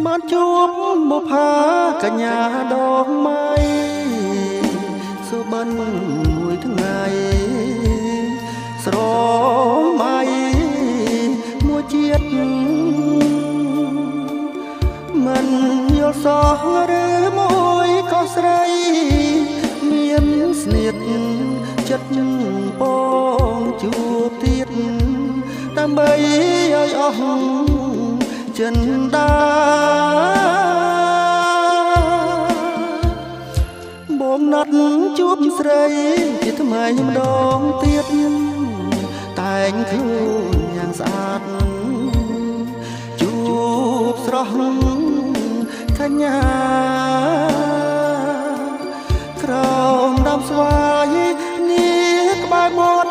បានជួបបុប្ផាកញ្ញាដងមៃសុបិនមួយថ្ងៃស្រមៃមួយជាតិមិនយល់សោះឬមួយក៏ស្រីមានស្នៀតចិត្តពងជួបទៀតដើម្បីឲ្យអស់ចិនដាបំណាត់ជួបស្រីជាថ្មីម្ដងទៀតតែងខ្លួនយ៉ាងស្អាតជួបស្រស់កញ្ញាក្រោមដើមស្វាយនេះក្បែរមាត់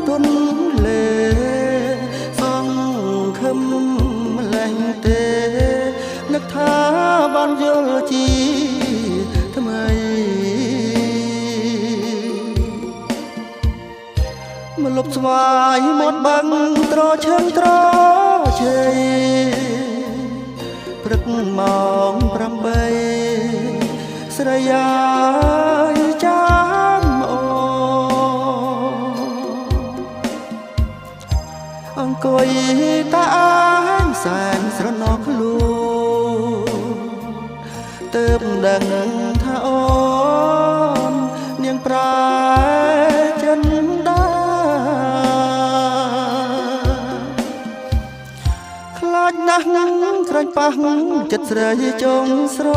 ទុនលេសង្ឃឹមម្លេះទេនឹកថាបានយល់ជាថ្មីមកលុបស្វាយមាត់បាំងត្រឈឹងត្រជ័យព្រឹកម៉ោង8ស្រីយាយចាំអូអង្គុយតាអាងសែនស្រណោះខ្លួនទើបដឹងថាអូននាងប្រែចិនដាខ្លាចណាស់ក្រែងប៉ះចិត្តស្រីចងស្រ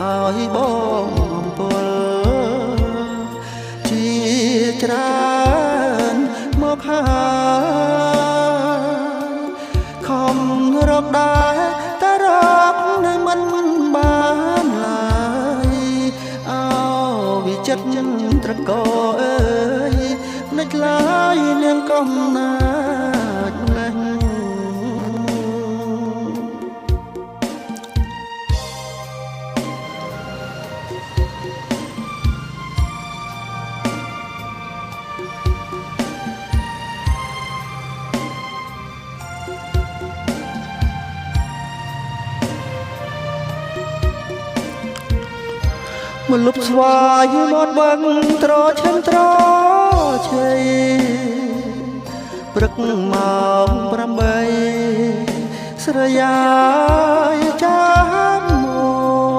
ឲ្យបងអំពលជាច្រើនមកហើយខំរកដែរតែរកនៅមិនបានឡើយអោវិចិត្រត្រកោអើយនឹកឡើយនាងកំណាចម្លេះមកលុបស្វាយមាត់បាំងត្រឈឹងត្រជ័យព្រឹកម៉ោង8ស្រយាយចាំមក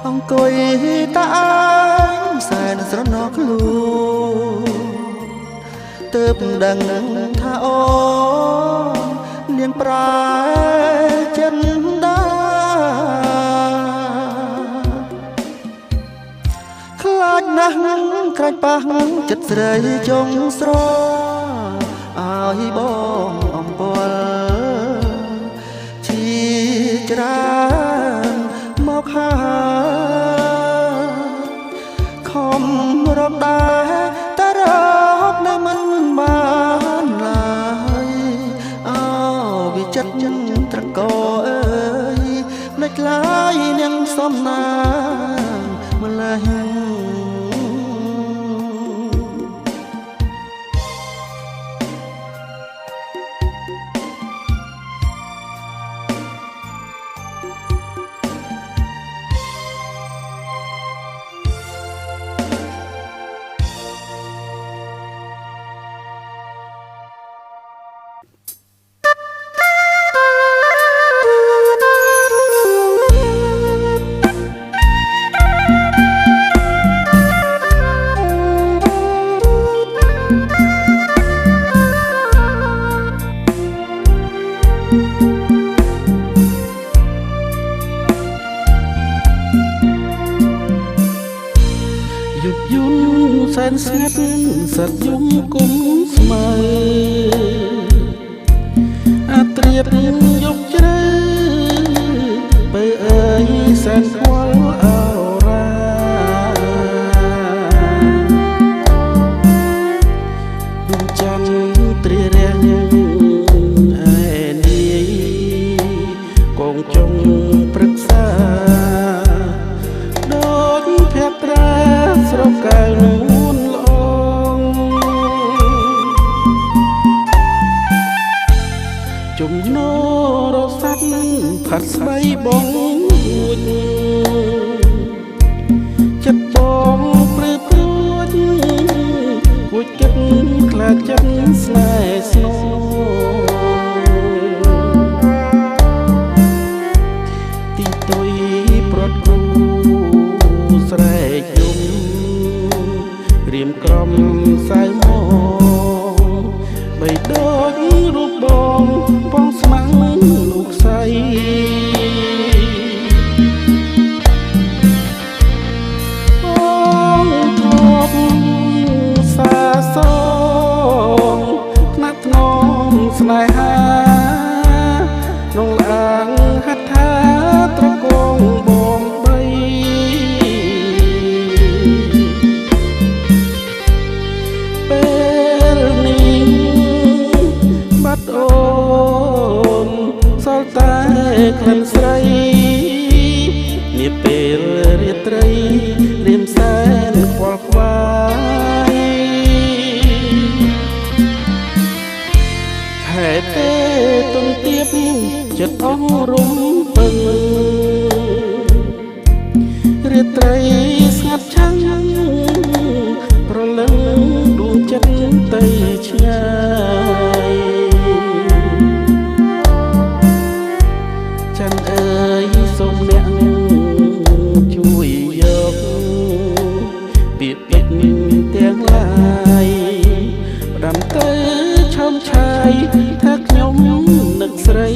អង្គុយតាអាងសែនស្រណោះខ្លួនទើបដឹងថាអូននាងប្រែចិនដាខ្លាចណាស់ក្រែងប៉ះចិត្តស្រីចងស្រឲ្យបងអំពលជាច្រើនមកហើយខំរកដែរតែរកនៅមិនបានឡើយអោវិចិត្រត្រកោអើយនឹកឡើយនាងសំណាងម្លេះសែនស្ងាត់សត្វយំគុំស្មើអាត្រៀបយកជ្រៅបើអើយសែនខ្វល់អរ៉ាដួងច័ន្ទត្រៀរះឯនាយកងចុងព្រឹក្សាដូចភ័ត្រាស្រកកែវ ជំនរស័ព្ទផាត់ស្បៃបងរួចចិត្តបងព្រឺព្រួចគួចគិតខ្លាចចិត្តស្នេហ៍ស្នូទីទុយប្រត់គូស្រែកយំរៀមក្រំសៅមកបីដូចរូបបងបងស្មាំងលោកស្រីបងធ្លាប់សាសងថ្នាក់ថ្នមស្នេហាក្នុងឡាងហត្ថាត្រកងបងបីពេលនេះបាត់អូនសល់តែក្លិនស្រីនាពេលរាត្រីរៀមសែនខ្វល់ខ្វាយហេតុទេទុំទៀបចិត្តអស់រំពឹងរាត្រីស្ងាត់ឆាំងប្រលឹងដួងចិត្តទៅឆ្ងាយច័ន្ទអើយសូមអ្នកជួយយកពាក្យពេចន៍ទាំងឡាយផ្ដាំទៅឆោមឆាយថាខ្ញុំនឹកស្រី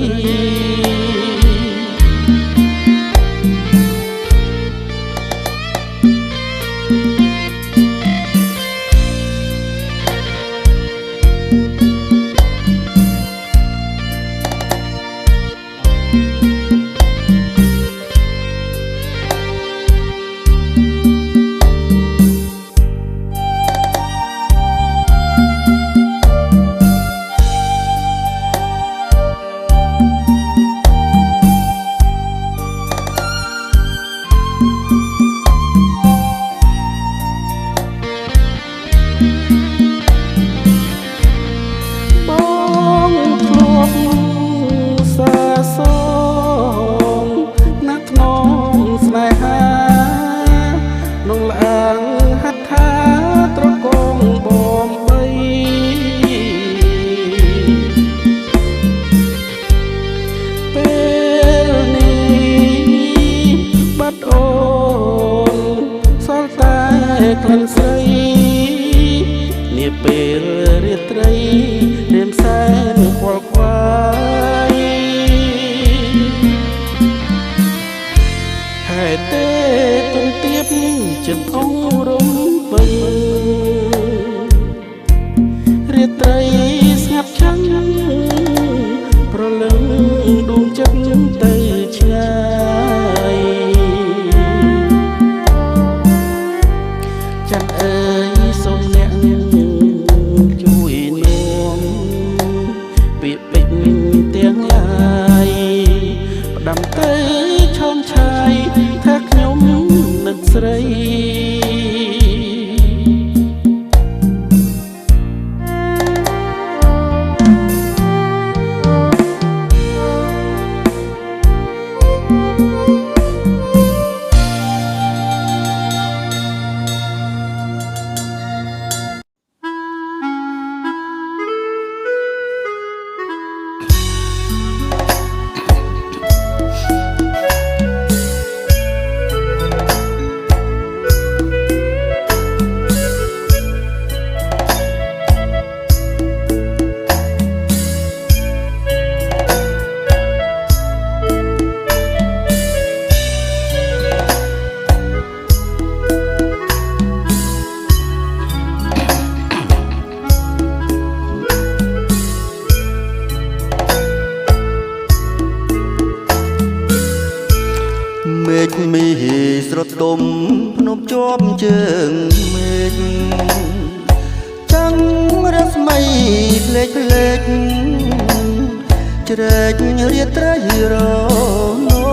ក្លិនស្រីនាពេលរាត្រីរៀមសែនខ្វល់ខ្វាយហេតុទេទុំទៀបចិត្តអងរំពឹងរាត្រីស្ងាត់ឆាំងប្រលឹងដួងចិត្តទៅឆ្ងាយច័ន្ទអើយសូមអ្នកជួយនាំពាក្យពេចន៍ទាំងឡាយផ្ដាំទៅឆោមឆាយថាខ្ញុំនឹកស្រីមេឃមីស្រទុំភ្នំជាប់ជើងមេឃចាំងរស្មីភ្លេចភ្លេចជ្រែករាត្រីរណោ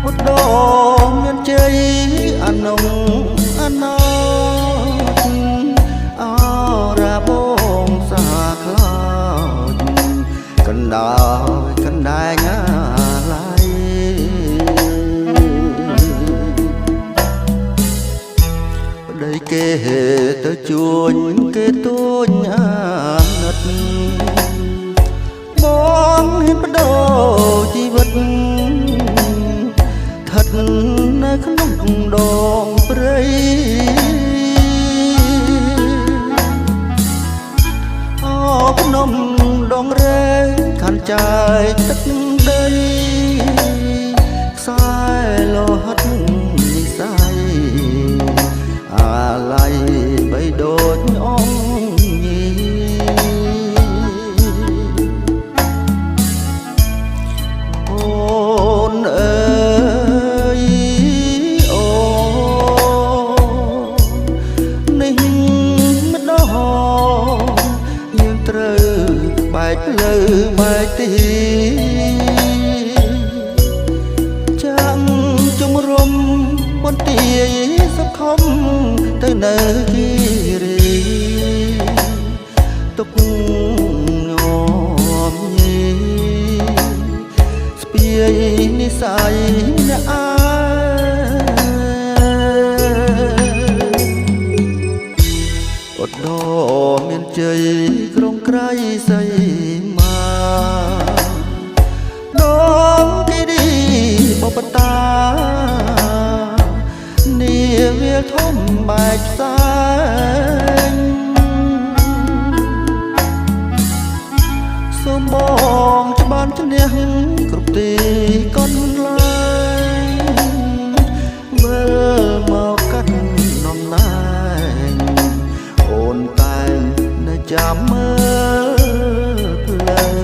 ឧត្តមមានជ័យអានងអាណោអ ដោយកណ្ដែងអាឡ័យប្តីគេទៅជួញគេទួញអាណិតបងហ៊ានបដូរជីវិតស្ថិតនៅក្នុងដងព្រៃភ្នំដងរែកខាន់ចាយទឹកដីខ្សែលោហិតនិស័យអាឡ័យបីដូចអង្គញីអូនអើយអូនេះម្ដងយើងត្រូវបែកផ្លូវបែកទីចាំជំរុំបន្ទាយសខំទៅនៅគិរីទុកញោមញីស្ពាយនិស័យអ្នកអាអត់ដមានជ័យក្រុងក្រៃសីមាដងគិរីបបតានាវាធំបែកផ្សាយសូមបងច្បាន់ឈ្នះគ្រប់ទីកន្លែងវិលមកកាត់នំណែងអូនតែងនៅចាំមើលផ្លូវ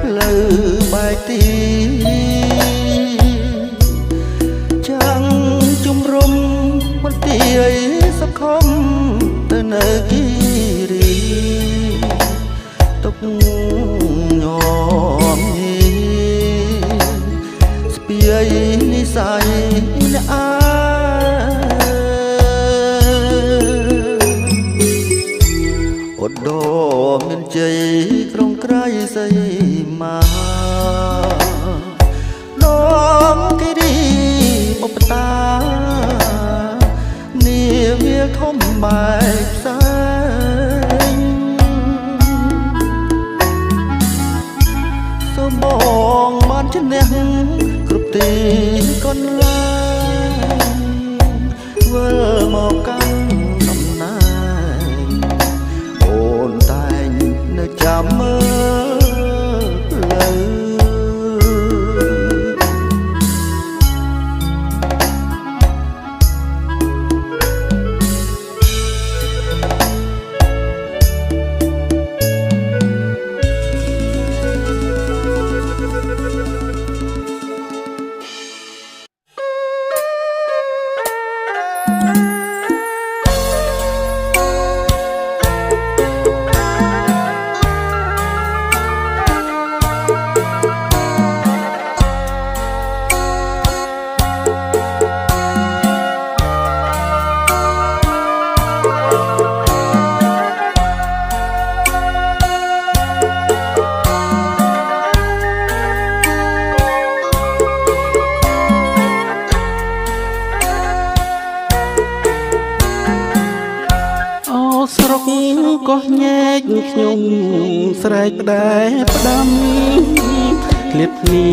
ផ្លូវបែកទីចាំងជំរុំបន្ទាយសខំទៅនៅគិរីទុកញោមញីស្ពាយនិស័យអ្នកអាអត់ដមានជ័យក្រុងក្រៃសីមាដងគិរីបបតានាវាធំបែកផ្សាយសូមបងបានឈ្នះគ្រប់ទីកន្លែងវិលមកកាន់ដំណើរអូនតែងនៅចាំមើលផ្លូវស្រុកកោះញែកខ្ញុំស្រែកផ្ដែផ្ដាំឃ្លាតគ្នា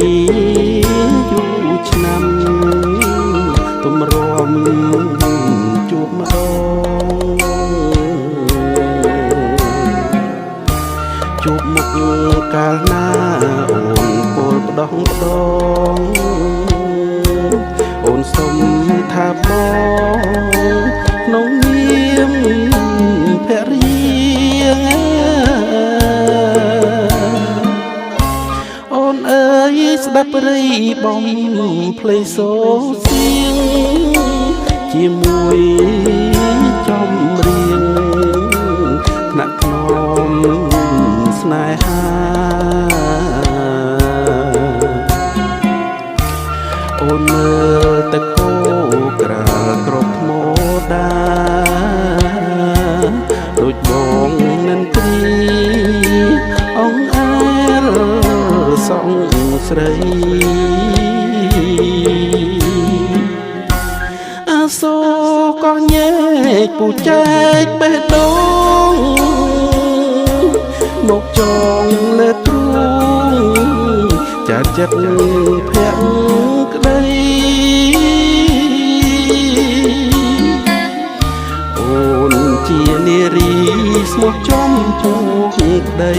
យូរឆ្នាំទំ រំជួបម្ដងជួបមុខកាលណាអូនពោលផ្ដោះផ្ដងអូនសុំថាបងក្នុងនាមភរិយាអូនអើយស្ដាប់រីបំភ្លេងសូរសៀងជាមួយចំរៀងថ្នាក់ថ្នមស្នេហាអូនមើលទឹកគោក្រាលក្របថ្មដាដូចបងនឹងព្រីអងអែលសងស្រីអាសូរក៏ញែកពូចែកបេះដូងមកចងលើទ្រូងចាត់ចិត្តភក្តីអូនជានារីស្មោះចំពោះក្តី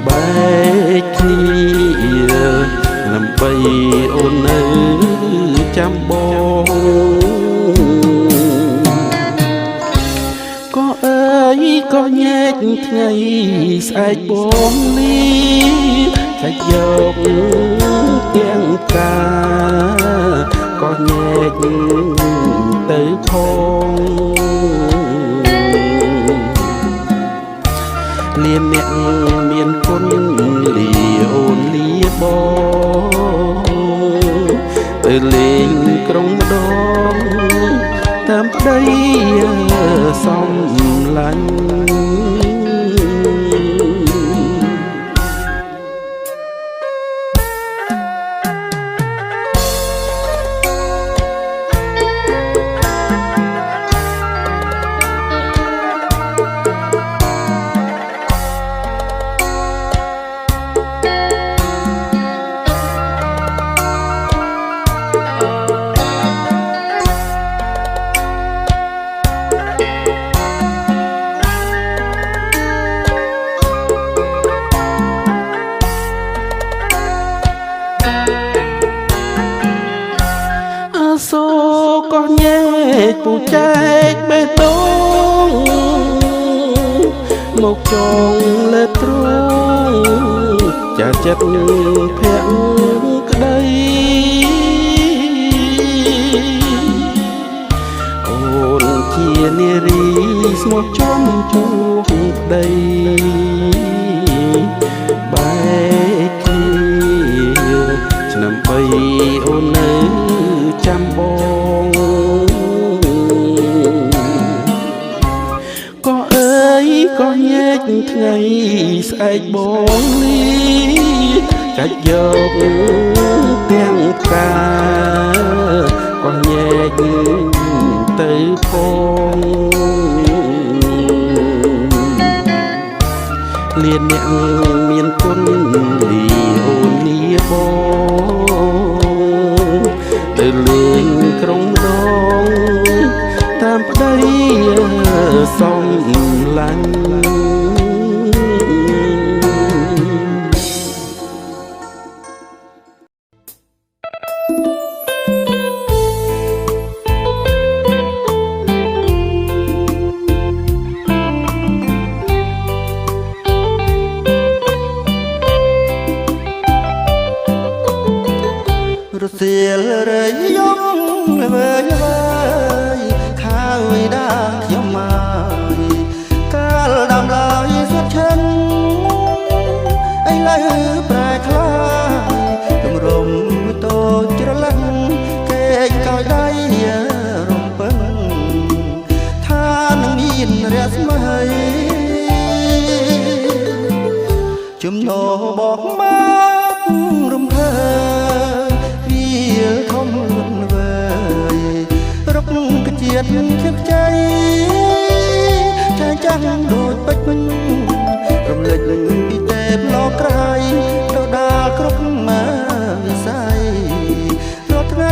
បែកគ្នាដើម្បីអូននៅចាំបងក៏អើយក៏ញែកថ្ងៃស្អែកបងលីចាច់យកទាំងកាក៏ញែកទៅផងលៀនអ្នកមានគុណលាអូនលាបងទៅលេងក្រុងម្ដងតាមប្តីសំឡាញ់សូក៏ញែកពូចែកបេះដូងមកចងលើទ្រូងចាចិត្តភក្តីអូនជានារីស្មោះចំជួបក្តីបែកគ្នាឆ្នាំបីអូននៅចាំបងក៏អើយក៏ញែកថ្ងៃស្អែកបងលីចាច់យកទាំងកាក៏ញែកទៅផងលៀនអ្នកមានគុណលីអូនលាបងទៅលេងក្រុងម្ដងតាមប្តីសំឡាញ់រសៀលរយំវើយវើយខាវវិដាខ្ញុំមកកាលដំឡើយសុទ្ធឈិនឥឡូវប្រែខ្លាយទម្រំតូចច្រឡឹងគេកោយដៃរំពឹងថានឹងមានរស្មីចំណោបោកមករំភើធំលុនវើយរកកជាតិខឹកใจចាចាំងដូចពេជ្ររំលេចពីទេពលោកក្រៃទៅដល់គ្រប់មកវិស័យរាល់ថ្ងៃ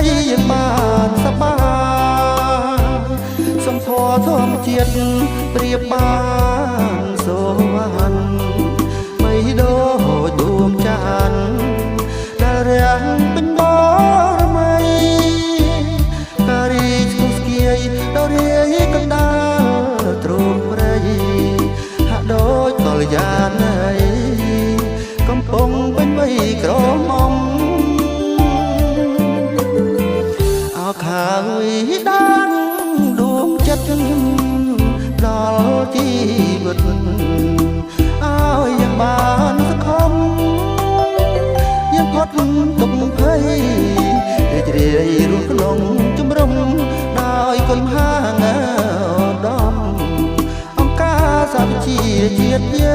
ល្យាណៃកំពុងពេញវ័យក្រមុំអោខាងវិដានដួងចិត្តដល់ជីវិតឲ្យយ៉ាងបានសង្ឃឹមយ៉ាងផុតទុក្ខភ័យរីករាយរស់ក្នុងជំរំដោយគុណមហាឧត្តមអង្គការសហជីវជាតិ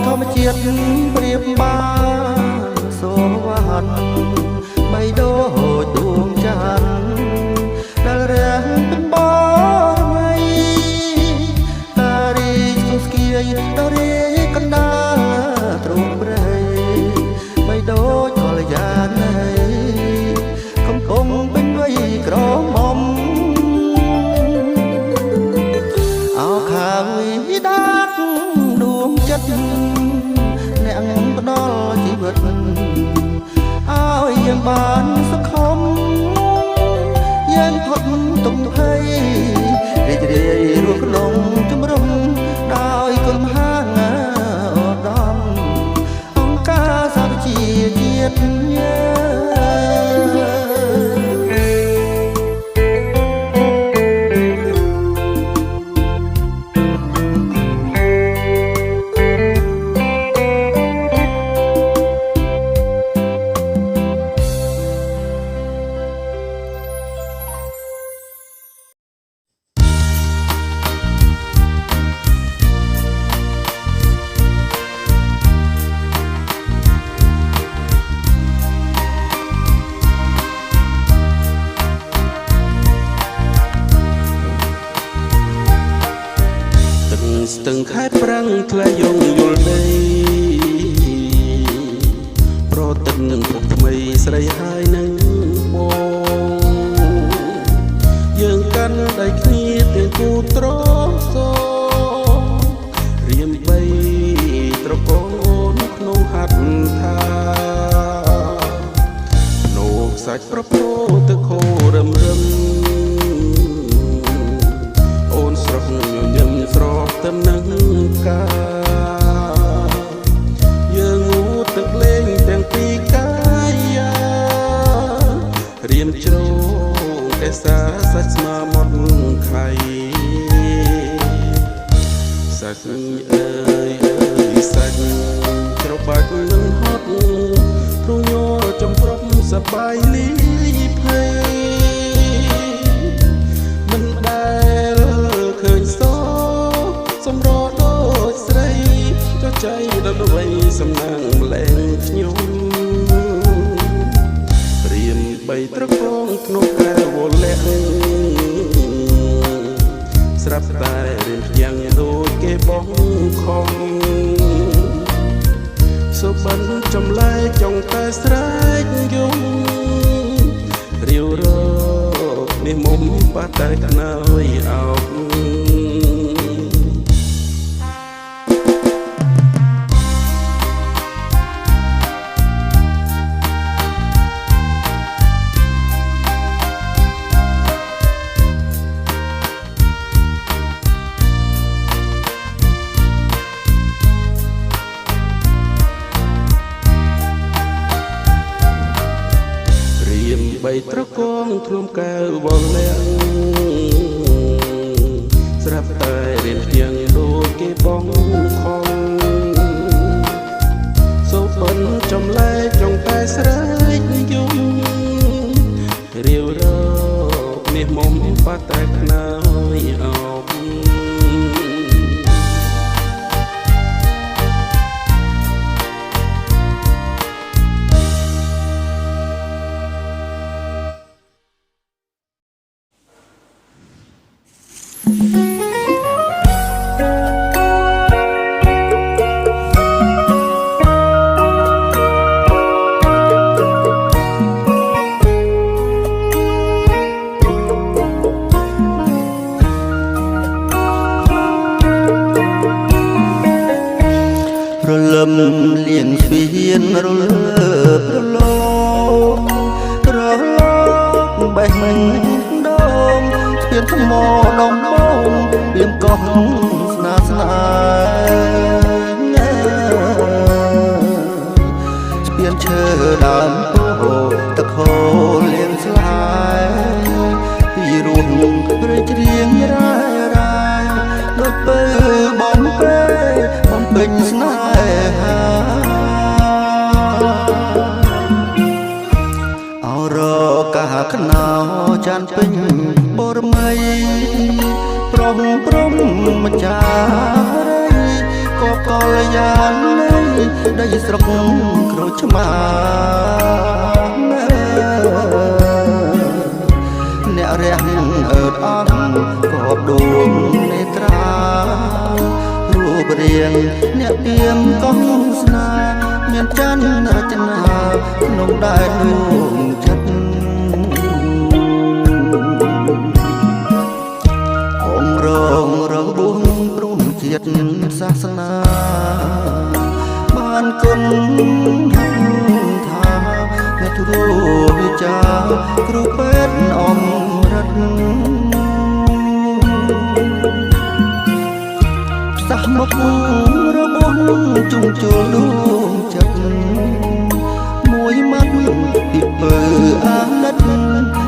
ធម្មជាតិប្រៀបបានសូវ័នបីដូចដួងច័ន្ទដែលរាំងពេញបរមីតារីសុស្គីដល់រីកណ្ដាលទ្រង់ព្រៃបីដូចកល្យាណៃកំពុងពេញវ័យក្រមុំអោខាងវិដាតដួងចិត្តអ្នកផ្ដល់ជីវិតឲ្យយើងបានសង្ឃឹមយើងផុតទុក្ខភ័យរីករាយរស់ក្នុងជំរំដោយគុណមហាឧត្តមអង្គការសហជីវជាតិស្ទឹងខែប្រាំងថ្លៃយងយល់ដីប្រទិនពុកថ្មីស្រីហើយនឹងបងយើងកាន់ដៃគ្នាទាំងគូត្រសរៀមបីត្រកងអូនក្នុងហាត់ថានោមសាច់ប្រពោទឹកខោរឹមរឹមអូនស្រស់ញញឹមស្រស់ទំនឹងកាយើងងូតទឹកលេងទាំងពីរកាយារៀមជ្រោងកេសាសាច់ស្មាមត់ខៃសាច់អើយសាច់ច្របាច់នឹងហត់ព្រោះញ័រចំប្រប់សបាយលីភ័យមិនដែលឃើញសសំរដូចស្រីចុះใจដល់វ័យសំណាងម្លែងខ្ញុំរៀមបីត្រកងក្នុងកែវលាក់ស្រាប់តែរៀមផ្ទាំងដូចគេបងខំសុបិនចំលែកចង់តែស្រែកយំរាវរកនេះមុំបាត់តែកណើយអោបបីត្រកងធ្លុំកែវវល់លៀងស្រាប់តែរៀនទៀងដូចគេបងខំសូបិនចំលែកចង់តែស្រែកយំ រាវរកនេះមុំបាត់តែខ្នើយអោបរលឹមលៀងស្ពានរលើបរលោរលោកបេះដងស្ពានថ្មដងបងព្រៀមកោះស្នាស្នាស្ពានឈើដើមពោទឹកហូរលៀងស្លាយពីរួមព្រៃច្រៀងរ៉ាយរ៉ាយដូចពើបំពេបំពេញស្នេហាអរកាខ្នោចានពេញបរមីប្រំប្រំម្ចាស់រីក៏កលយាននៃដីស្រុកក្រូចឆ្មាអ្នករះអើតអស់ក៏ដួងនេត្រារូបរាងអ្នកទៀមកោះស្នាមានច័ន្ទរចនាក្នុងដែនដួងចិត្តអងរងរបួសព្រមជាតិសាសនាបានគុណថាអ្នកទូវិចាគ្រូពេទ្យអមរិទ្ធសះមករបស់ជុំជុលដួងចិត្តមួយម៉ាត់ពីពើអាណិត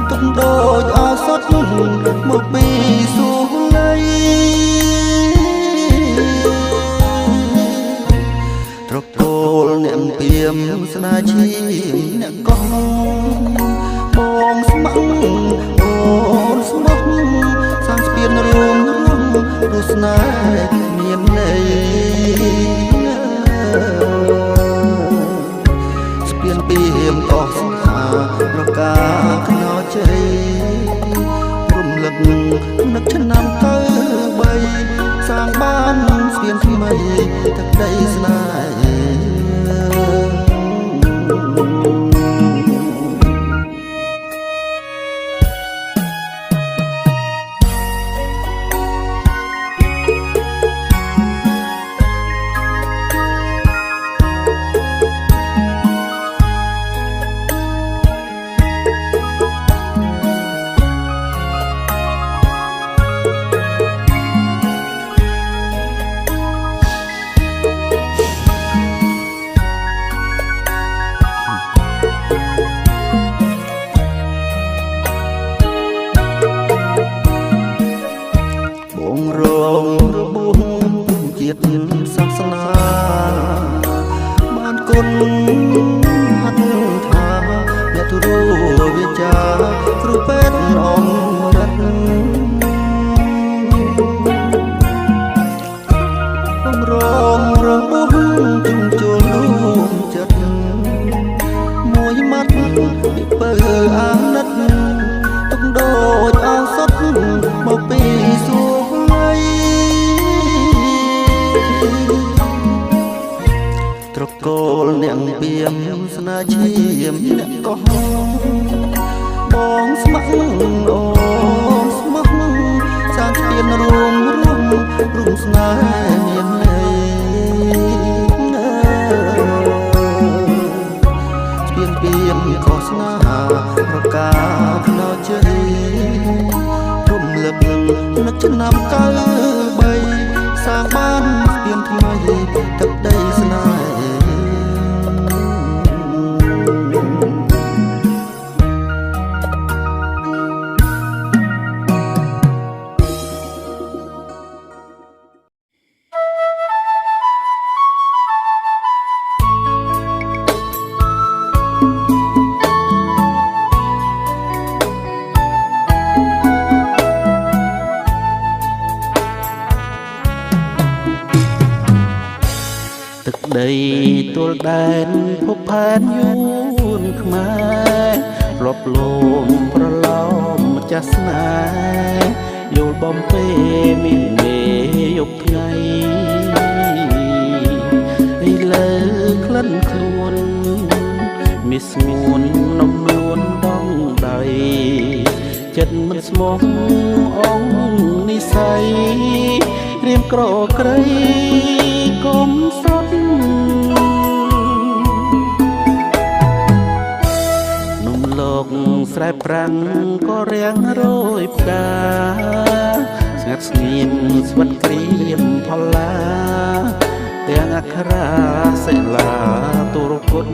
ទុកដូចអសត់មកពីសួងលៃត្រកូលអ្នកព្រាមស្នាឈាមអ្នកកោះបងស្ម័គ្រអូនស្មោះសាងស្ពានរួមរស់ស្នេហ៍មានន័យស្ពានពីហៀមកោះស្នាប្រកាខ្នោជ័យរំលឹកនឹកឆ្នាំទៅ3សាងបានស្ពានថ្មីទឹកដីស្នេហ៍សាសនាបានគុណហាត់ថាអ្នកទូរវិចាគ្រូពេទ្យអមរិទ្ធបំរងរបស់ជុំជុលដួងចិត្តមួយម៉ាត់ពីពើអាណិតទុកដូចអសត់មកពីសួងលៃត្រកូលអ្នកព្រាមស្នាឈាមអ្នកកោះបងស្ម័គ្រអូនស្មោះសាងស្ពានរួមស្នេហ៍មានន័យស្ពានពីកោះស្នេហាប្រកាខ្នោជ័យរំលឹកនឹកឆ្នាំ93សាងបានស្ពានថ្មីទឹកដីស្នេហ៍ ដីទល់ដែនភពផែនយួនខ្មែរលបលងប្រឡោមម្ចាស់ស្នេហ៍យល់បំពេមានមេយប់ថ្ងៃឥឡូវក្លិនខ្លួនមានស្ងួននំនួនដងដៃចិត្តមិនស្មោះអងនិស័យរៀមក្រក្រៃកុំសត់នំលោកស្រែប្រាំងក៏រាំងរយផ្កាស្ងាត់ស្ងៀមស្វិតក្រៀមផល្លាទាំងអក្ខរាសិលាទុរគុណ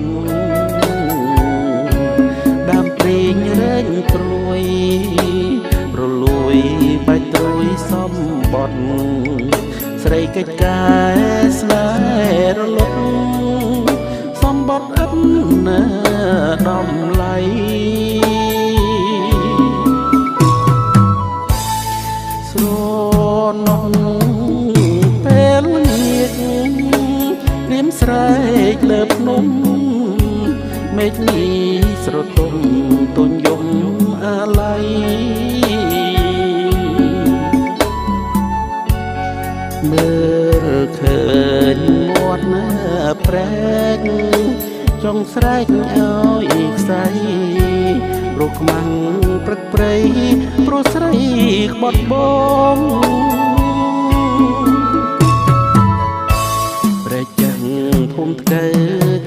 ដើមព្រីងរែងព្រួយរលួយបាច់ត្រួយសំបត់ស្រីកិច្ចការស្នេហ៍រលត់សំបត់អិនណាដំឡៃស្រណោះពេលងាកព្រាមស្រែកលើភ្នំមេឃនេះស្រទុំទុញយំអាឡ័យមើលឃើញមាត់ណាប្រែកចង់ស្រែកឲ្យខ្សែរកខ្មាំងព្រឹកព្រៃព្រោះស្រីក្បត់បងប្រែកចាំងភូមិថ្កែ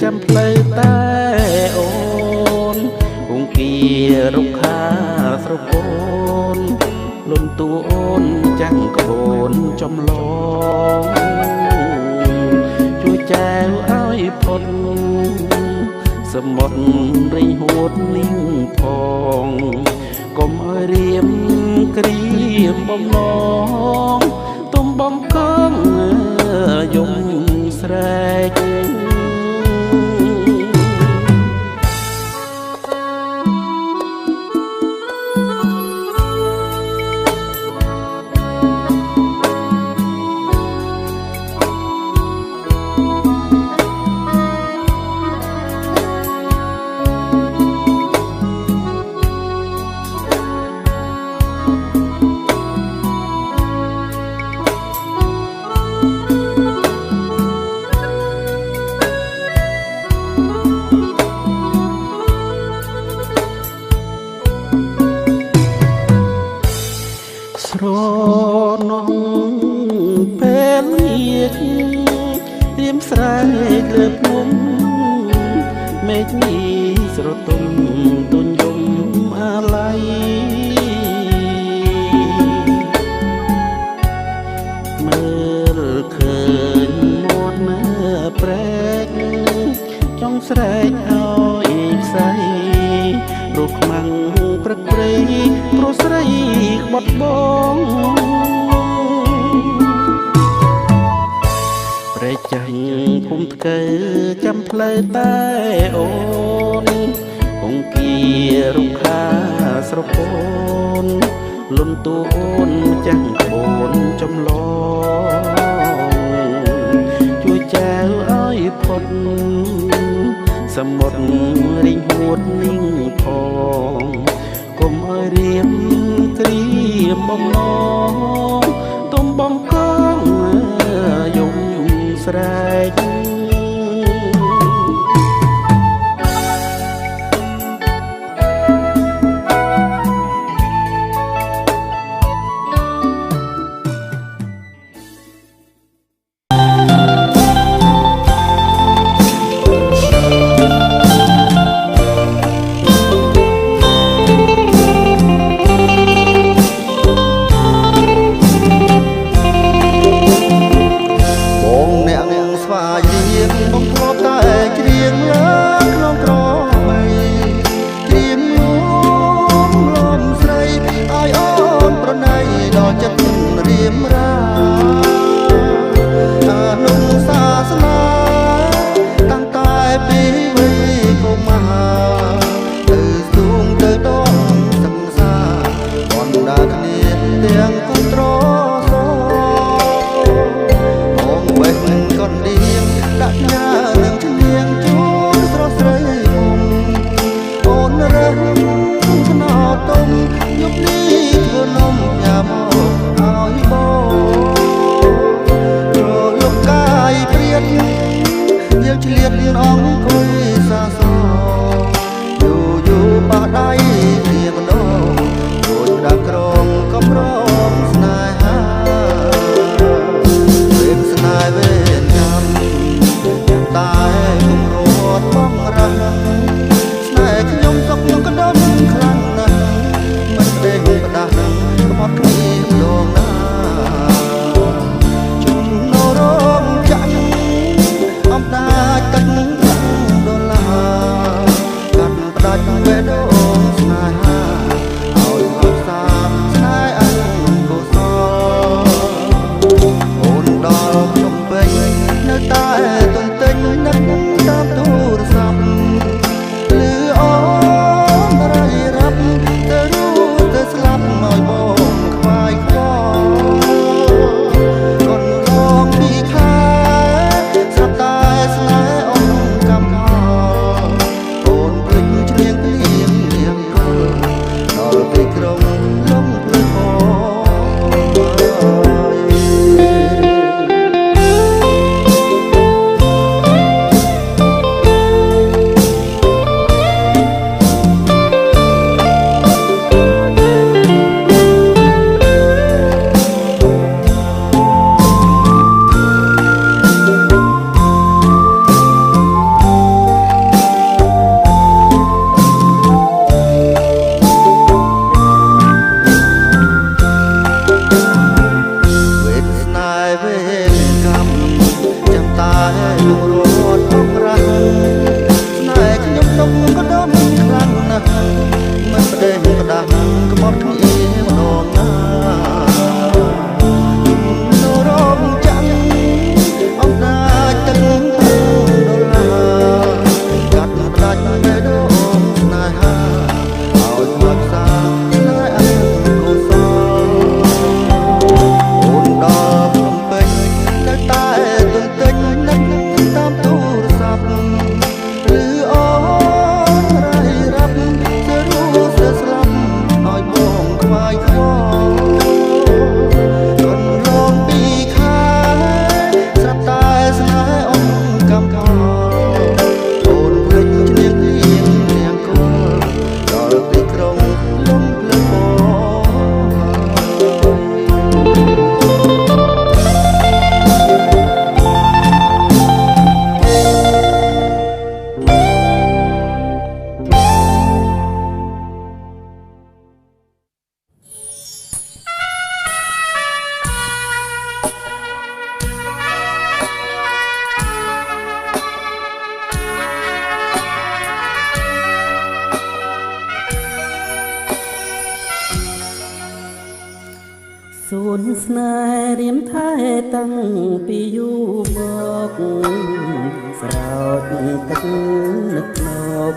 ចាំផ្លូវតែអូនអង្គារុក្ខាស្រពោនលន់តួអូនចាំងក្បូនចំឡងជួយចែវឲ្យផុតសមុទ្ររីងហួតនីងផងកុំឲ្យរៀមក្រៀមបំណងទុំបំកងយំស្រែកស្រណោះពេលងាករៀមស្រែកលើភ្នំមេឃនេះស្រទុំទុញយំអាឡ័យមើលឃើញមាត់ណាប្រែកចង់ស្រែកឲ្យខ្សែរកខ្មាំងព្រឹកព្រៃព្រោះស្រីក្បត់បងប្រែកចាញ់ភូមិថ្កែចាំផ្លូវតែអូនអង្គារុក្ខាស្រពោនលន់តួអូនចាំងក្បូនចំឡងជួយចែវឲ្យផុតសមុទ្ររីងហួតនីងផងកុំឲ្យរៀមក្រៀមបំណងទុំបំកងយំស្រែកស្វាយ សួនស្នេហ៍រៀមថែតាំងពីយូរមកស្រោចទឹកនឹកមក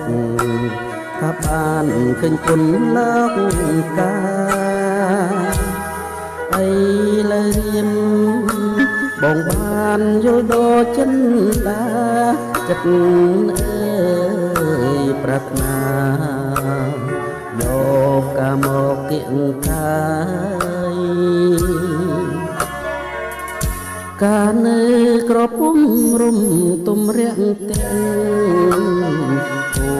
ថាបានឃើញគុណលោកកាអីលើរៀមបងបានយល់ដល់ចិនតាចិត្តអើយប្រាថ្នាយកកាមកគៀងកាយកាលនៅក្រពុំរំទំរាក់ទាំងអូ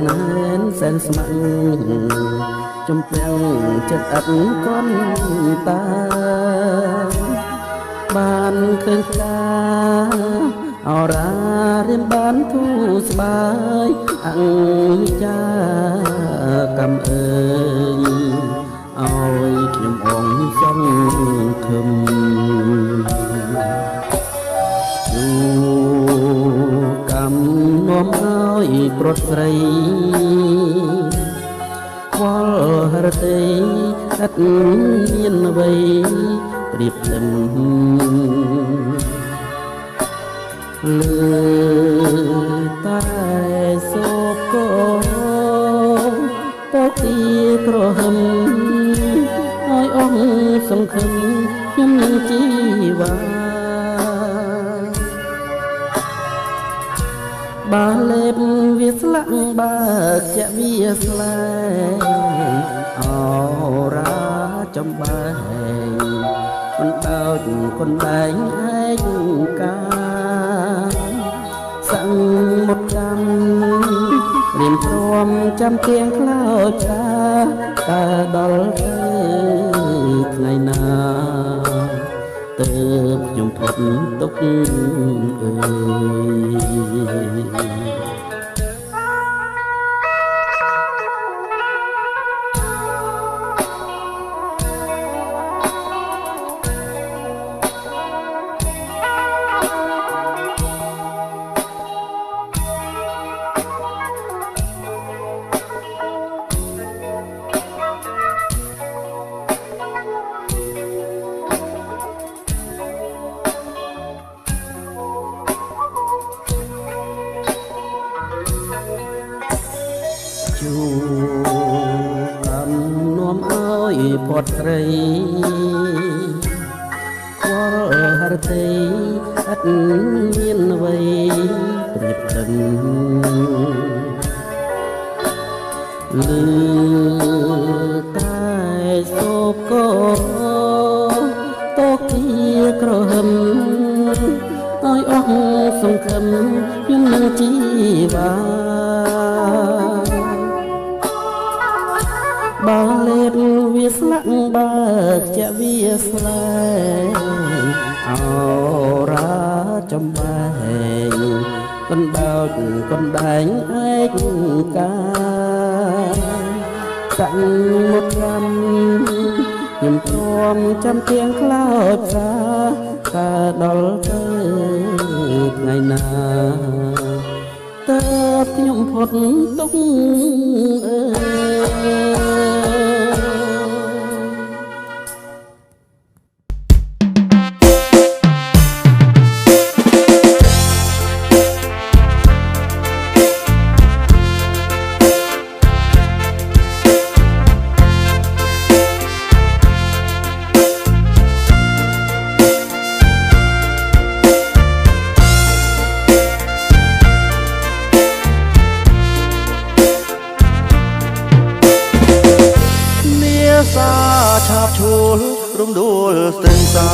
នណែនសែនស្ម័គ្រចំពាំងចិត្តអត់កនតាបានឃើញតាអរារៀមបានធូរស្បើយអង្ចាកំអើយឲ្យខ្ញុំអងសងខឹមយូកំនាំឲ្យប្រត់ស្រីខ្វល់ហរទេឥតមានអ្វីប្រៀបផ្ទឹមលើតែសោកកពកទីក្រហមឲ្យអងសង្ឃឹមខ្ញុំនឹងជីវ៉ាបាលេបវាស្លាក់បើជាវាស្លែងអរាចំបែងមិនដោចคนដែងឯកកាសង្មុតចាំរៀមព្រមចាំទៀងក្លោចតាតើដល់ទៅថ្ងៃណាទើបខ្ញុំផុតទុក្ខអើយជួកំនាំឲ្យផុតស្រីខ្វល់ហរទេឥតមានអ្វីប្រៀបដឹងលើតែសោកកតោគាក្រហឹមឲ្យអស់សង្ឃឹមខ្ញុំនឹងជីវ៉ាបាលេបវាស្លាក់បើជាវាស្លែងអរាចំបែងកណ្ដោចកណ្ដែងឯកកាសាំងមុតចាំខ្ញុំព្រមចាំទៀងក្លោចសាកាដល់ទៅថ្ងៃណាតើខ្ញុំផុតទុក្ខអើសាឆាបឈូលរំដួលស្ទឹងសែ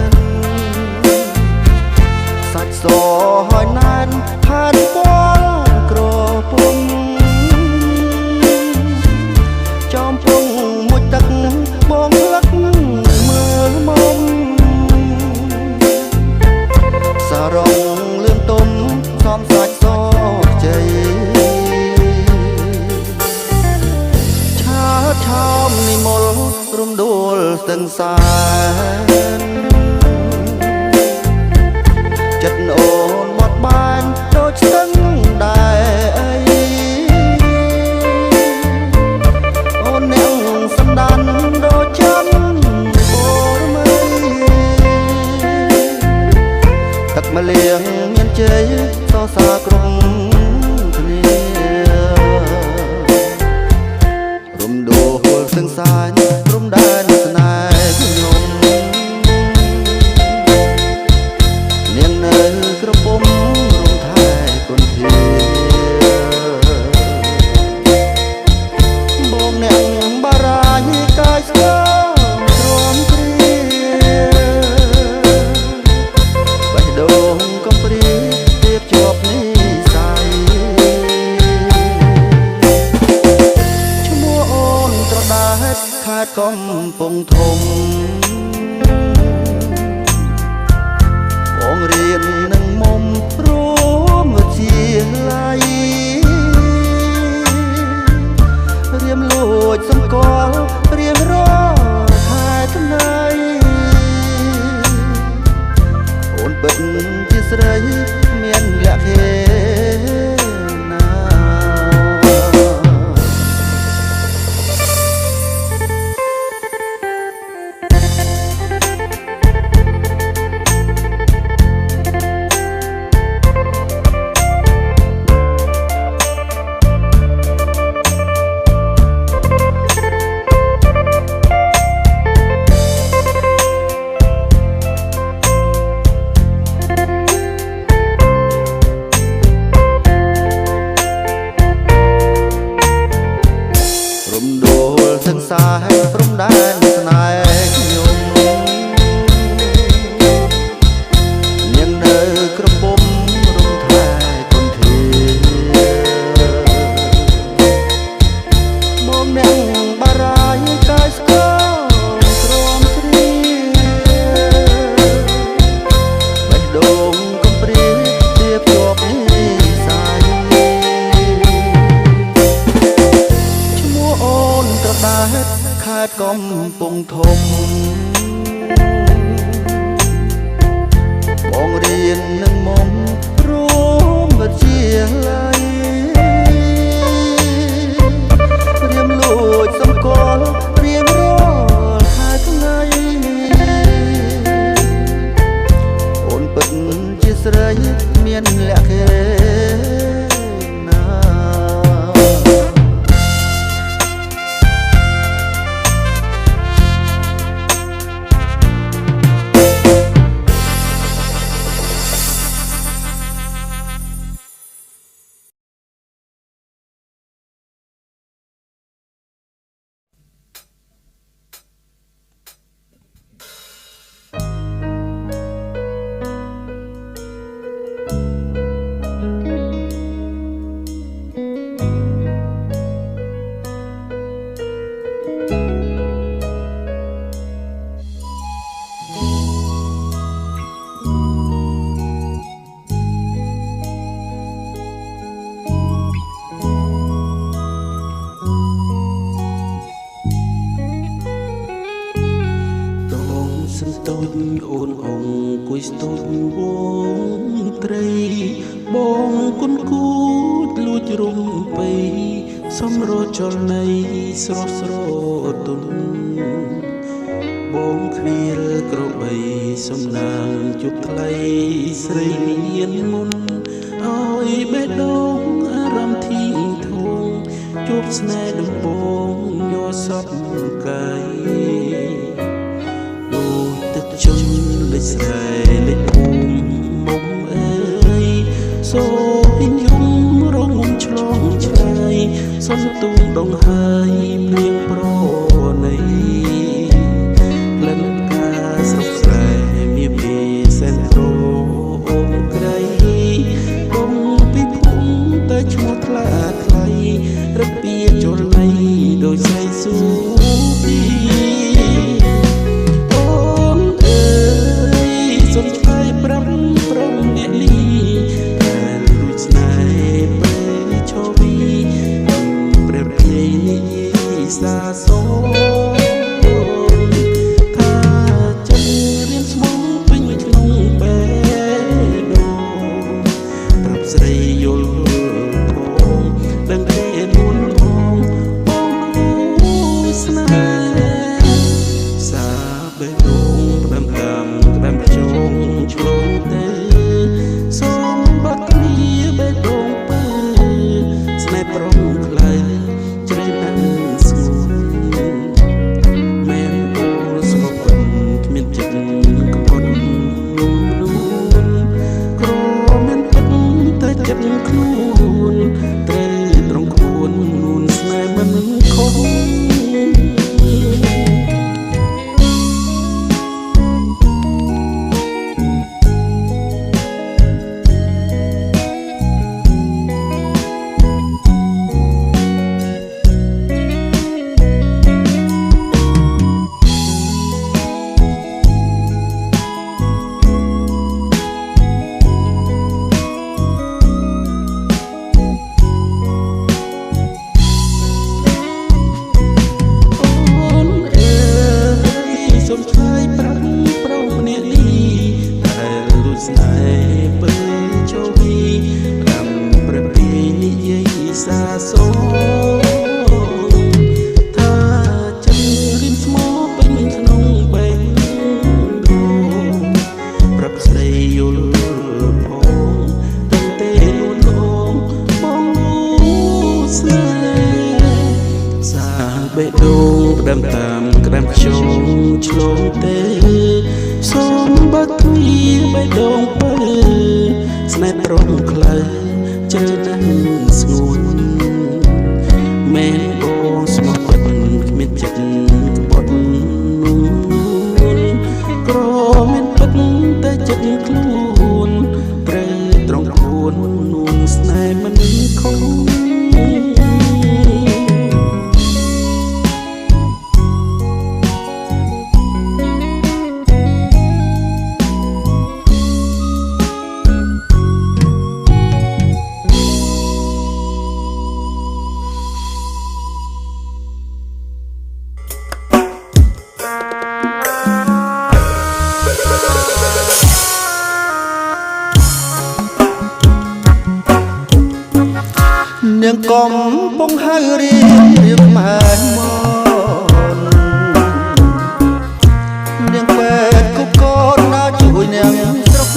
នសាច់សហើយណែនផានពាល់ក្រពុំចំពងមួយទឹកបងផ្លឹកមើលមុំសារងលឿនទុំសំសាច់សជ័យឆោមនិមលរំដួលស្ទឹងសែនចិត្តអូនបត់បែនដូចស្ទឹងដែរអូននាងសំដានដូចចាំ សឹងសានព្រំដែនស្នេហ៍ខ្ញុំនាងនៅក្រពុំរំថែគុនធាបងអ្នកបារាយកាយស្គាល់ទ្រាំគ្រាបេះដូងកំព្រាទៀតជាប់នេះខេត្តកំពង់ធំបងរៀននឹងមុំរួមវិទ្យាល័យរៀមលួចសម្គាល់រៀងរាល់ខែថ្ងៃអូនពិតជាស្រីមានលក្ខណៈសឹងសាយព្រំដែនស្នេហ៍ខ្ញុំនាងនៅក្រពុំរំថែគុនធាបងអ្នកបារាយកាយស្គាល់ទ្រាំគ្រាបេះដូងកំព្រាទៀតជាប់និស័យឈ្មោះអូនត្រដែតខេត្តកំពង់ធំបងរៀននឹងមុំរួមវិទ្យាល័យរៀមលួចសម្គាល់រៀងរាល់ខែថ្ងៃអូនពិតជាស្រីមានលក្ខណៈអូនអង្គុយស្ទូចវងត្រីបងគុនគូតលួចរំពៃសំរចលនៃស្រស់ស្រទុនបងឃ្លៀលក្របីសំណាងជប់ថ្លៃស្រីមានមុនឲ្យបេះដូងអារម្មណ៍ធីងធងជួបស្នេហ៍ដំបងយកសពកាយជុំលេចស្រែលេចភូមិមុំអើយសូហិញយំរងំឆ្លងឆ្ងាយសន្ទូងដងហើយព្រៀងប្រណីក្លិនការស្រុកស្រែមានពីសែនក្រអូនក្រៃបងពីភូមិតែឈ្មោះថ្លាថ្លៃរឹកពីជលនៃដោយស្រីស៊ូពីសាសូថាចិត្តរៀនស្មងពេញក្នុងបេះដូងប្រាប់ស្រីយល់ផងដឹងទេនួនផងបងស្នេហ៍សាបេះដូងផ្ដាំតាមក្ដាំជុំឆ្លងទៅសូមបាត់គ្នាបេះដូងពើស្នេហ៍ប្រងខ្លៅជ្រៅណាស់ ដូងផ្ដាំតាមក្ដាំខ្យងឆ្លងទេសូមបើកទ្វារបេះដូងបើស្នេហ៍ប្រងខ្លៅជ្រៅណាស់ស្ងួនមែនបងស្មោះពិតគ្មានចិត្តក្បត់នួនក្រមានពិតតែចិត្តខ្លួនត្រូវត្រង់ខ្លួននួនស្នេហ៍មិនខុសនាងកំពុងហៅរៀបម៉ែមកនាងពេទ្យគប់កូនណាជួយនាងស្រុក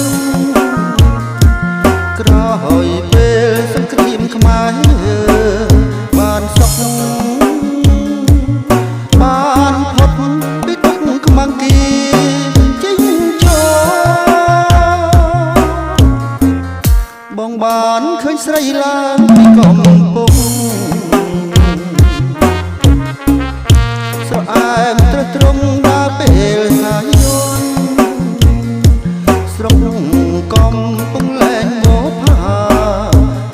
ក្រោយពេលសង្គ្រាមខ្មែរបានសុខបានផុតពីទុក្ខខ្មាំងគីចេញចូលបងបានឃើញស្រីឡើងពីកំពុងស្រអែមត្រឹមត្រង់ដល់ពេលសាយយន់ស្រុកកំពុងលែងមកផា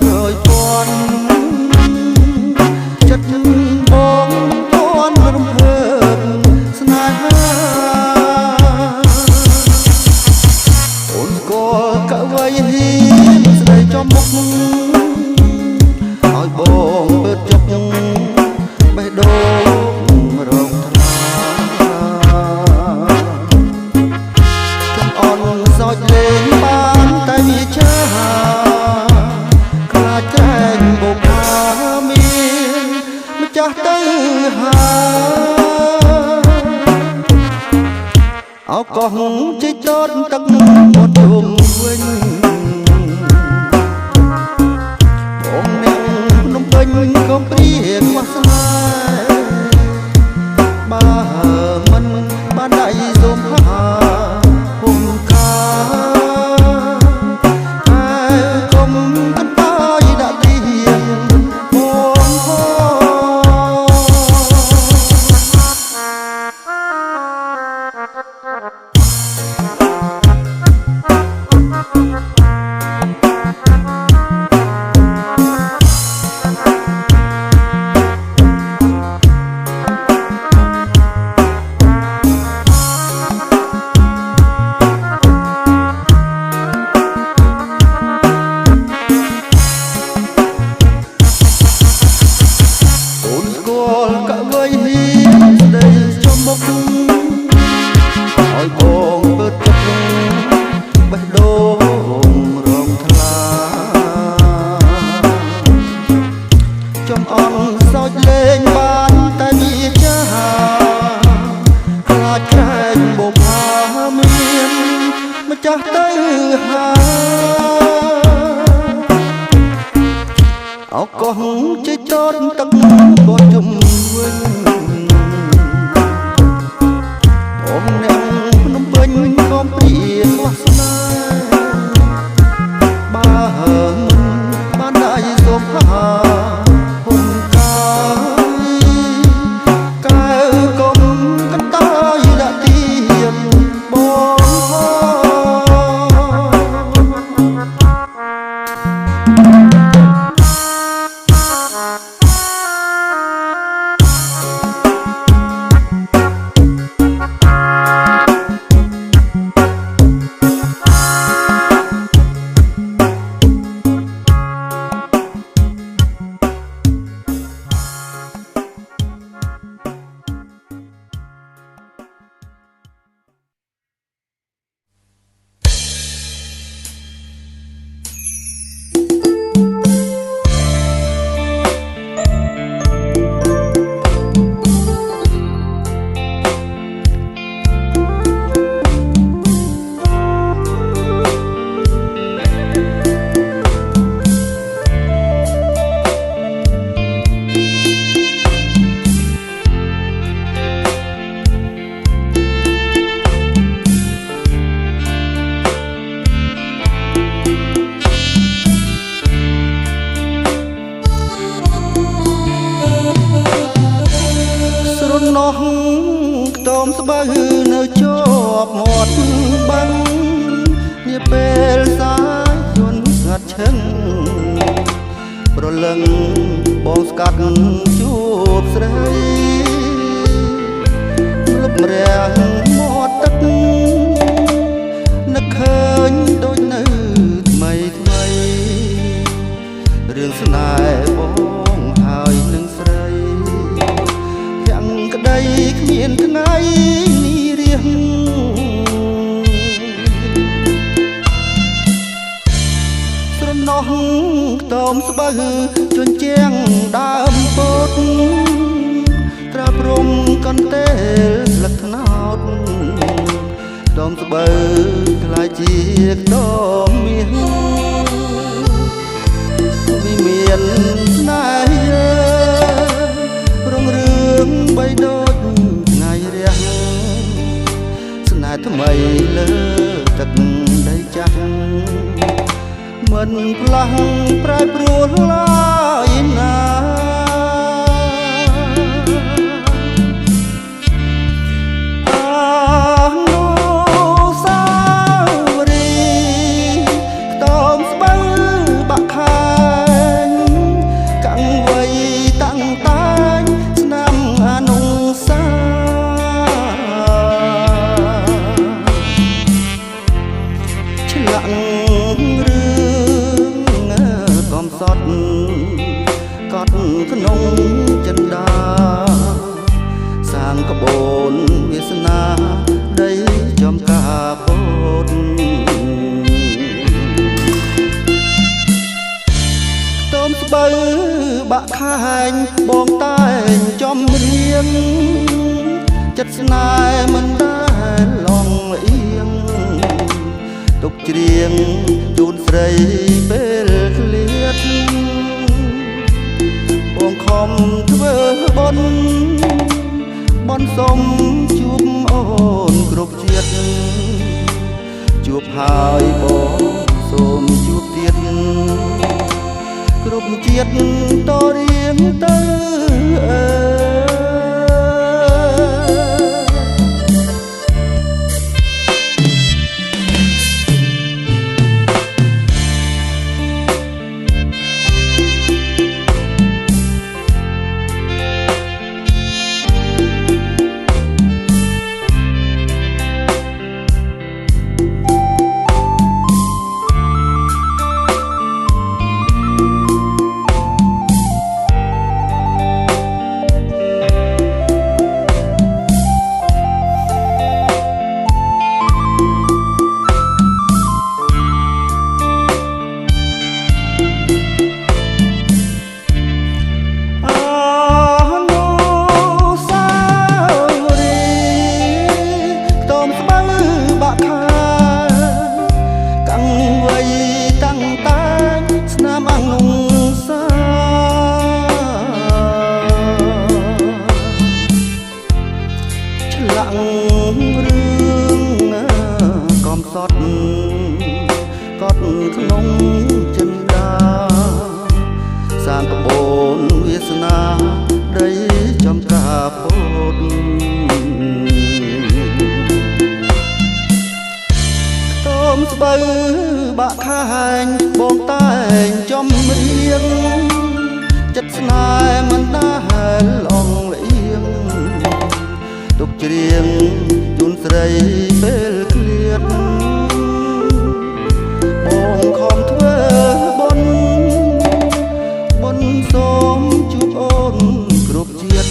រយពាន់ចិត្តបងពាន់រំភើបស្នេហាអូនស្គាល់កវីហ៊ីស្ដីចំមុខឲ្យបងពើចុកបេះដូងរងថ្លាចំអន់សោចលេងបានតែវាចាខ្លាចក្រែងបុកខាមានម្ចាស់ទៅហើយអោកោះជិះចតទឹកមកជុំវិញកុំព្រៀងមកស្នេហ៍បើមិនបានដៃសូមហាពុំកាហើយកុំកន្តើយដាក់ទៀនបងហោឲ្យបងពើទឹកបេះដូងរងថ្លាចំអន់សោចលេងបានតែវាចាខ្លាចក្រែងបុកហាមានម្ចាស់ទៅហើយអោកោះជិះចតទឹកក៏ជុំវិញបងអ្នកភ្នំពេញក៏ព្រៀងវាសនាបើមិនបានដៃសូមហាពុំកាយកែវកុំកន្តើយដាក់ទៀនបងហោ នោះខ្ទមស្បូវនៅជាប់មាត់បឹងនាពេលសាយយន្តស្ងាត់ឈឹងប្រលឹងបងស្កាត់ជួបស្រីលុបរាំងមាត់ទឹកនឹកឃើញដូចនៅថ្មីថ្មីរឿងស្នេហ៍បងហើយនឹងស្រីទាំងក្តីគ្មានថ្ងៃនេះរៀងស្រណោះខ្ទមស្បូវជញ្ជាំងដើមពោតត្រាព្រំកន្ទេលស្លឹកត្នោតខ្ទមស្បូវខ្លាយជាខ្ទមមាសវិមានស្នេហារុងរឿងបីដូចថ្ងៃរះស្នេហ៍ថ្មីលើទឹកដីចាស់មិនផ្លាស់ប្រែប្រួលឡើយណាកត់ក្នុងចិន្តាសាងក្បូនវាសនាដីចំការពោតខ្ទមស្បូវបាក់ខែងបងតែងចំរៀងចិត្តស្នេហ៍មិនដែលឡងអៀងទុកច្រៀងជូនស្រីពេលឃ្លាតបងខំធ្វើបុណ្យសុំជួបអូនគ្រប់ជាតិជួបហើយបងសូមជួបទៀតគ្រប់ជាតិតរៀងទៅកត់ក្នុងចិន្តាសាងក្បូនវាសនាដីចំការពោតខ្ទមស្បូវបាក់ខែងបងតែងចំរៀងចិត្តស្នេហ៍មិនដែលឡងលៀងទុកច្រៀងជូនស្រីពេលឃ្លាតបងខំធ្វើបុណ្យសូមជួបអូនគ្រប់ជាតិ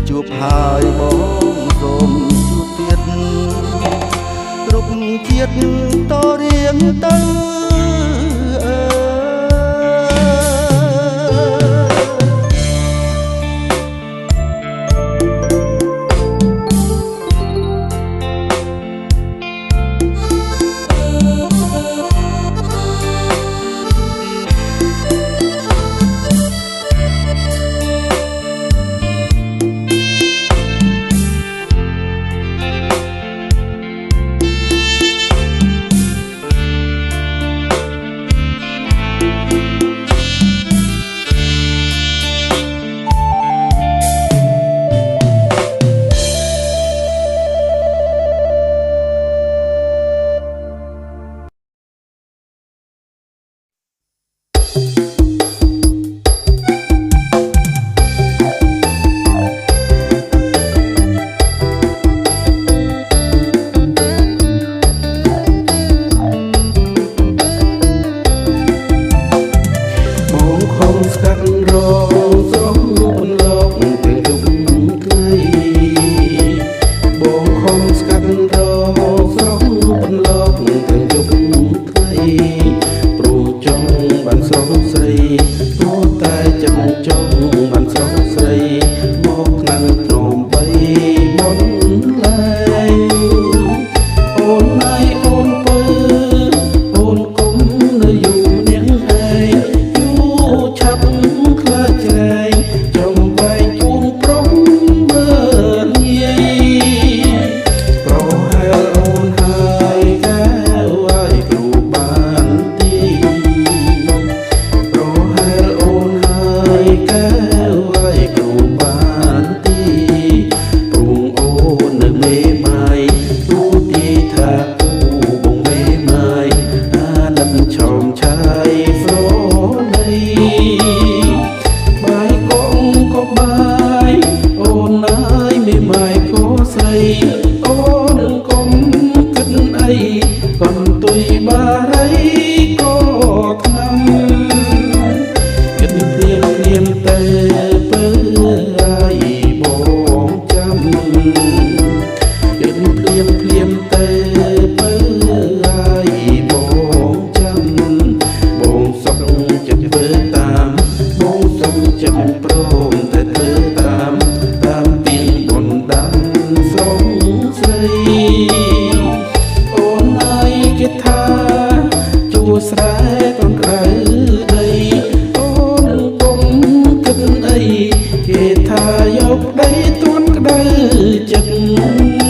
ជួបហើយបងសូមជួបទៀតគ្រប់ជាតិតរៀងទៅ យកដីទួនក្តៅចិត្ត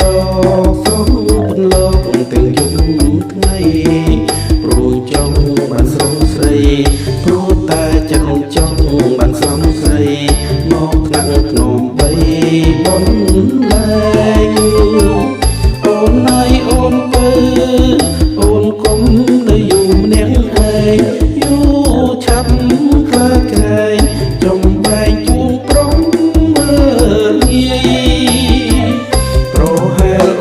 រកសុំពន្លកទាំងយប់ថ្ងៃព្រោះចង់បានស្រស់ស្រីព្រោះតែចិត្តចង់បានស្រស់ស្រីមកថ្នាក់ក្នុងបីបនលែងអូនហើយអូនពើអូនគុំទៅយូរម្នាក់ឯងយូរឆាប់ខ្លាចក្រែងចំបែកជួងប្រុងមើលងាយ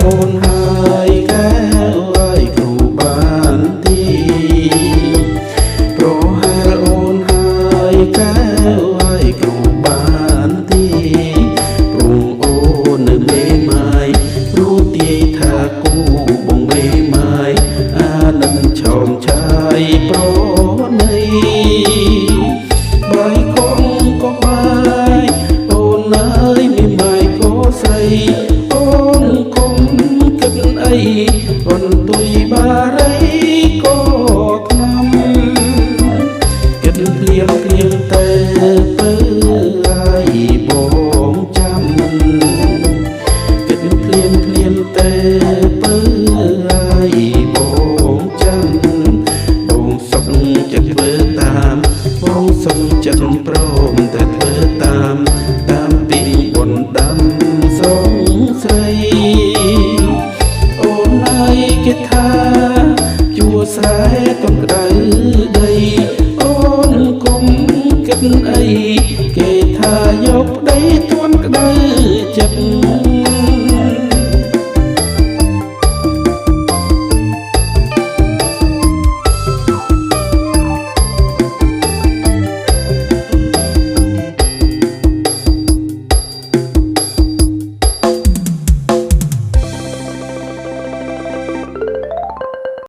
អូនហើយកែវឲ្យគ្រូបានទីប្រហែលអូនហើយកែវឲ្យគ្រូបានទីព្រោះអូននៅមេម៉ាយព្រោះទាយថាគូបងមេម៉ាយអានឹងឆោមឆាយប្រណីបាយខំក៏បាយអូនហើយមេម៉ាយក៏ស្រីអូនគុំបន្ទុយបារីក៏ថ្នាំគិតភ្លៀងតែពើឲ្យបងចាំគិតភ្លៀងតែពើឲ្យបងចាំបងសុខចិត្តធ្វើតាមបងសុខចិត្តព្រមតែធ្វើតាមពីបុណ្យដាំសងស្រីគេថាជួស្រែទុំក្តៅដីអូនគុំគិតអីគេថាយកដីទួនក្តៅចិត្ត